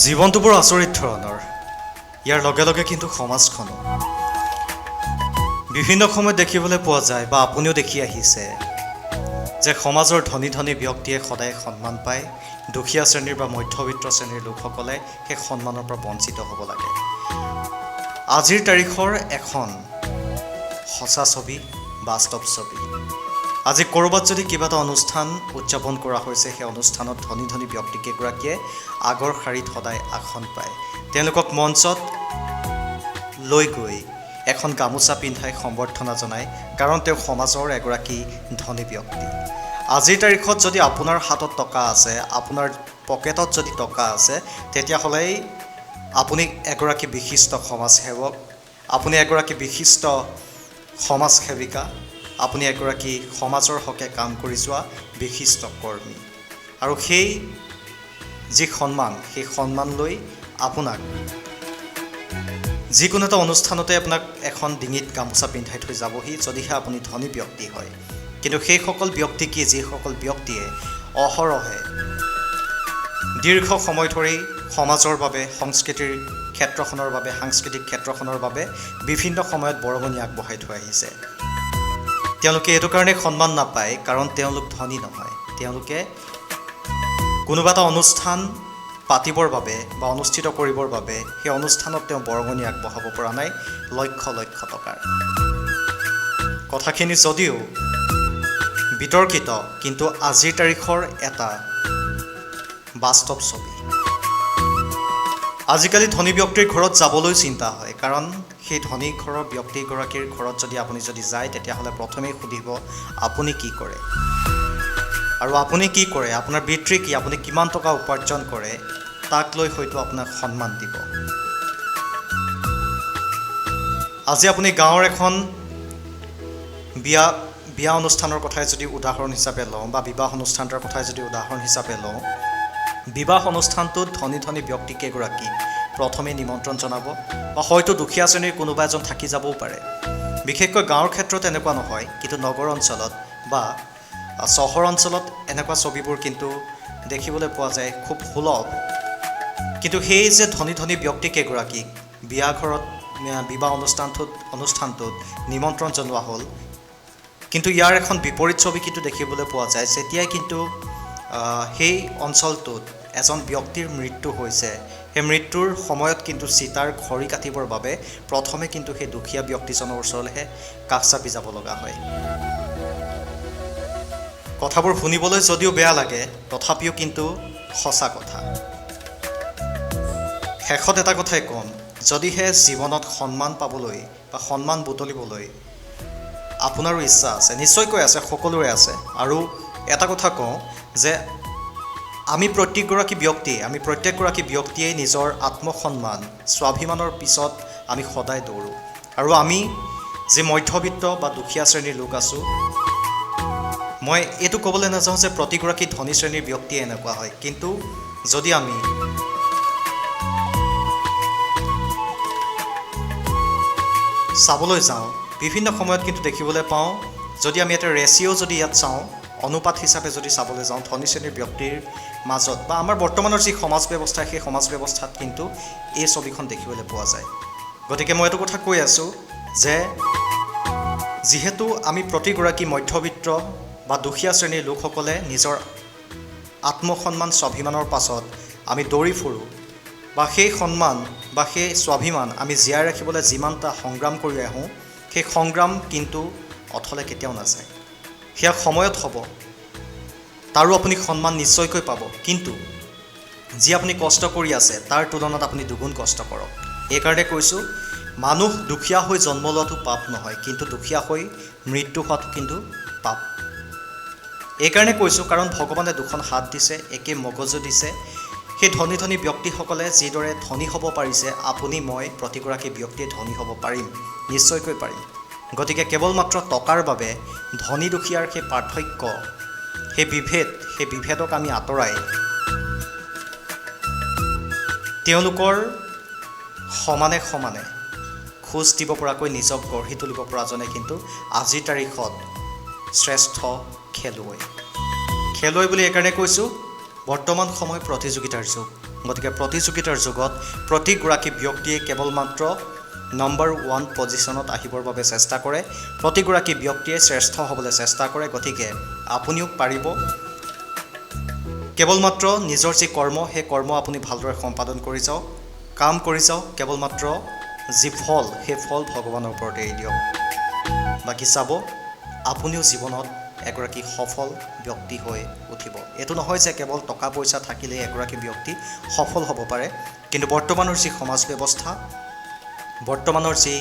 জীৱনটো বৰ আচৰিত ধৰণৰ। ইয়াৰ লগে লগে কিন্তু সমাজখনো বিভিন্ন সময়ত দেখিবলৈ পোৱা যায় বা আপুনিও দেখি আহিছে যে সমাজৰ ধনী ধনী ব্যক্তিয়ে সদায় সন্মান পায়, দুখীয়া শ্ৰেণীৰ বা মধ্যবিত্ত শ্ৰেণীৰ লোকসকলে সেই সন্মানৰ পৰা বঞ্চিত হ'ব লাগে। আজিৰ তাৰিখৰ এখন সঁচা ছবি, বাস্তৱ ছবি। আজি ক'ৰবাত যদি কিবা এটা অনুষ্ঠান উদযাপন কৰা হৈছে, সেই অনুষ্ঠানত ধনী ধনী ব্যক্তিকেইগৰাকীয়ে আগৰ শাৰীত সদায় আসন পায়। তেওঁলোকক মঞ্চত লৈ গৈ এখন গামোচা পিন্ধাই সম্বৰ্ধনা জনায়, কাৰণ তেওঁ সমাজৰ এগৰাকী ধনী ব্যক্তি। আজিৰ তাৰিখত যদি আপোনাৰ হাতত টকা আছে, আপোনাৰ পকেটত যদি টকা আছে, তেতিয়াহ'লে আপুনি এগৰাকী বিশিষ্ট সমাজসেৱক, আপুনি এগৰাকী বিশিষ্ট সমাজসেৱিকা, আপুনি এগৰাকী সমাজৰ হকে কাম কৰি যোৱা বিশিষ্ট কৰ্মী। আৰু সেই যি সন্মান, সেই সন্মান লৈ আপোনাক যিকোনো এটা অনুষ্ঠানতে আপোনাক এখন ডিঙিত গামোচা পিন্ধাই থৈ যাবহি, যদিহে আপুনি ধনী ব্যক্তি হয়। কিন্তু সেইসকল ব্যক্তি কি, যিসকল ব্যক্তিয়ে অহৰহে দীৰ্ঘ সময় ধৰি সমাজৰ বাবে, সংস্কৃতিৰ ক্ষেত্ৰখনৰ বাবে, সাংস্কৃতিক ক্ষেত্ৰখনৰ বাবে বিভিন্ন সময়ত বৰঙণি আগবঢ়াই থৈ আহিছে। তেওঁলোকে এইটো কাৰণে সন্মান নাপায় কাৰণ তেওঁলোক ধনী নহয়। তেওঁলোকে কোনোবা এটা অনুষ্ঠান পাতিবৰ বাবে বা অনুষ্ঠিত কৰিবৰ বাবে সেই অনুষ্ঠানত তেওঁ বৰঙণি আগবঢ়াব পৰা নাই লক্ষ লক্ষ টকাৰ। কথাখিনি যদিও বিতৰ্কিত, কিন্তু আজিৰ তাৰিখৰ এটা বাস্তৱ ছবি। আজিকালি ধনী ব্যক্তিৰ ঘৰত যাবলৈ চিন্তা হয়, কাৰণ সেই ধনী ঘৰৰ ব্যক্তিগৰাকীৰ ঘৰত যদি আপুনি যায়, তেতিয়াহ'লে প্ৰথমেই সুধিব আপুনি কি কৰে, আৰু আপুনি কি কৰে, আপোনাৰ বৃত্তি কি, আপুনি কিমান টকা উপাৰ্জন কৰে, তাক লৈ হয়তো আপোনাক সন্মান দিব। আজি আপুনি গাঁৱৰ এখন বিয়া অনুষ্ঠানৰ কথাই যদি উদাহৰণ হিচাপে লওঁ, বা বিবাহ অনুষ্ঠানটোৰ কথাই যদি উদাহৰণ হিচাপে লওঁ, বিবাহ অনুষ্ঠানটোত ধনী ধনী ব্যক্তিকেইগৰাকীক প্ৰথমে নিমন্ত্ৰণ জনাব, বা হয়তো দুখীয়া শ্ৰেণীৰ কোনোবা এজন থাকি যাবও পাৰে। বিশেষকৈ গাঁৱৰ ক্ষেত্ৰত এনেকুৱা নহয়, কিন্তু নগৰ অঞ্চলত বা চহৰ অঞ্চলত এনেকুৱা ছবিবোৰ কিন্তু দেখিবলৈ পোৱা যায় খুব সুলভ। কিন্তু সেই যে ধনী ধনী ব্যক্তিকেইগৰাকীক বিবাহ অনুষ্ঠানটোত নিমন্ত্ৰণ জনোৱা হ'ল, কিন্তু ইয়াৰ এখন বিপৰীত ছবি কিন্তু দেখিবলৈ পোৱা যায়। যেতিয়াই কিন্তু সেই অঞ্চলটোত এজন ব্যক্তিৰ মৃত্যু হৈছে, সেই মৃত্যুৰ সময়ত কিন্তু চিতাৰ খৰি কাটিবৰ বাবে প্ৰথমে কিন্তু সেই দুখীয়া ব্যক্তিজনৰ ওচৰলৈহে কাষ চাপি যাব লগা হয়। কথাবোৰ শুনিবলৈ যদিও বেয়া লাগে, তথাপিও কিন্তু সঁচা কথা। শেষত এটা কথাই ক'ম, যদিহে জীৱনত সন্মান পাবলৈ বা সন্মান বুটলিবলৈ আপোনাৰো ইচ্ছা আছে, নিশ্চয়কৈ আছে, সকলোৰে আছে। আৰু এটা কথা কওঁ যে আমি প্ৰত্যেকগৰাকী ব্যক্তিয়েই নিজৰ আত্মসন্মান, স্বাভিমানৰ পিছত আমি সদায় দৌৰোঁ। আৰু আমি যি মধ্যবিত্ত বা দুখীয়া শ্ৰেণীৰ লোক আছোঁ, মই এইটো ক'বলৈ নাযাওঁ যে প্ৰতিগৰাকী ধনী শ্ৰেণীৰ ব্যক্তিয়ে এনেকুৱা হয়, কিন্তু যদি আমি চাবলৈ যাওঁ, বিভিন্ন সময়ত কিন্তু দেখিবলৈ পাওঁ, যদি আমি এটা ৰেচিঅ' যদি ইয়াত চাওঁ, অনুপাত হিচাপে যদি চাবলৈ যাওঁ, ধনী শ্ৰেণীৰ ব্যক্তিৰ মাজত বা আমাৰ বৰ্তমানৰ যি সমাজ ব্যৱস্থা, সেই সমাজ ব্যৱস্থাত কিন্তু এই ছবিখন দেখিবলৈ পোৱা যায়। গতিকে মই এইটো কথা কৈ আছোঁ যে যিহেতু আমি প্ৰতিগৰাকী মধ্যবিত্ত বা দুখীয়া শ্ৰেণীৰ লোকসকলে নিজৰ আত্মসন্মান, স্বাভিমানৰ পাছত আমি দৌৰি ফুৰোঁ, বা সেই সন্মান বা সেই স্বাভিমান আমি জীয়াই ৰাখিবলৈ যিমানটা সংগ্ৰাম কৰি আহোঁ, সেই সংগ্ৰাম কিন্তু অথলে কেতিয়াও নাযায়। সেয়া সময়ত হ'ব, তাৰো আপুনি সন্মান নিশ্চয়কৈ পাব, কিন্তু যি আপুনি কষ্ট কৰি আছে তাৰ তুলনাত আপুনি দুগুণ কষ্ট কৰক। এইকাৰণে কৈছোঁ, মানুহ দুখীয়া হৈ জন্ম লোৱাটো পাপ নহয়, কিন্তু দুখীয়া হৈ মৃত্যু হোৱাটো কিন্তু পাপ। এইকাৰণে কৈছোঁ কাৰণ ভগৱানে দুখন হাত দিছে, একে মগজু দিছে। সেই ধনী ধনী ব্যক্তিসকলে যিদৰে ধনী হ'ব পাৰিছে, আপুনি মই প্ৰতিগৰাকী ব্যক্তিয়ে ধনী হ'ব পাৰিম, নিশ্চয়কৈ পাৰিম। গতিকে কেৱল মাত্ৰ টকাৰ বাবে ধনী দুখীয়াৰ সেই পাৰ্থক্য, সেই বিভেদক আমি আঁতৰাই তেওঁলোকৰ সমানে সমানে খোজ দিব পৰাকৈ নিজক গঢ়ি তুলিব পৰাজনে কিন্তু আজিৰ তাৰিখত শ্ৰেষ্ঠ খেলুৱৈ বুলি এইকাৰণে কৈছোঁ, বৰ্তমান সময় প্ৰতিযোগিতাৰ যুগ। গতিকে প্ৰতিযোগিতাৰ যুগত প্ৰতিগৰাকী ব্যক্তিয়ে কেৱল মাত্ৰ নম্বৰ 1 পজিশ্যনত আহিবৰ বাবে চেষ্টা কৰে, প্ৰতিগৰাকী ব্যক্তিয়ে শ্ৰেষ্ঠ হ'বলৈ চেষ্টা কৰে। গতিকে আপুনিও পাৰিব। কেৱল মাত্ৰ নিজৰ যি কৰ্ম, সেই কৰ্ম আপুনি ভালদৰে সম্পাদন কৰি যাওক, কাম কৰি যাওক। কেৱল মাত্ৰ যি ফল, সেই ফল ভগৱানৰ ওপৰত এৰি দিয়ক। বাকী চাব, আপুনিও জীৱনত এগৰাকী সফল ব্যক্তি হৈ উঠিব। এইটো নহয় যে কেৱল টকা পইচা থাকিলেই এগৰাকী ব্যক্তি সফল হ'ব পাৰে, কিন্তু বৰ্তমানৰ যি সমাজ ব্যৱস্থা, বৰ্তমানৰ যি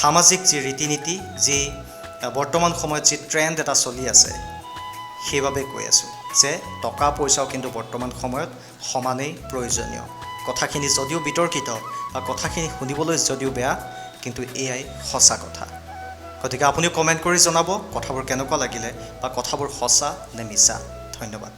সামাজিক যি ৰীতি নীতি, যি বৰ্তমান সময়ত যি ট্ৰেণ্ড এটা চলি আছে, সেইবাবে কৈ আছোঁ যে টকা পইচাও কিন্তু বৰ্তমান সময়ত সমানেই প্ৰয়োজনীয়। কথাখিনি যদিও বিতৰ্কিত বা কথাখিনি শুনিবলৈ যদিও বেয়া, কিন্তু এয়াই সঁচা কথা। গতিকে আপুনিও কমেণ্ট কৰি জনাব কথাবোৰ কেনেকুৱা লাগিলে বা কথাবোৰ সঁচা নে মিছা। ধন্যবাদ।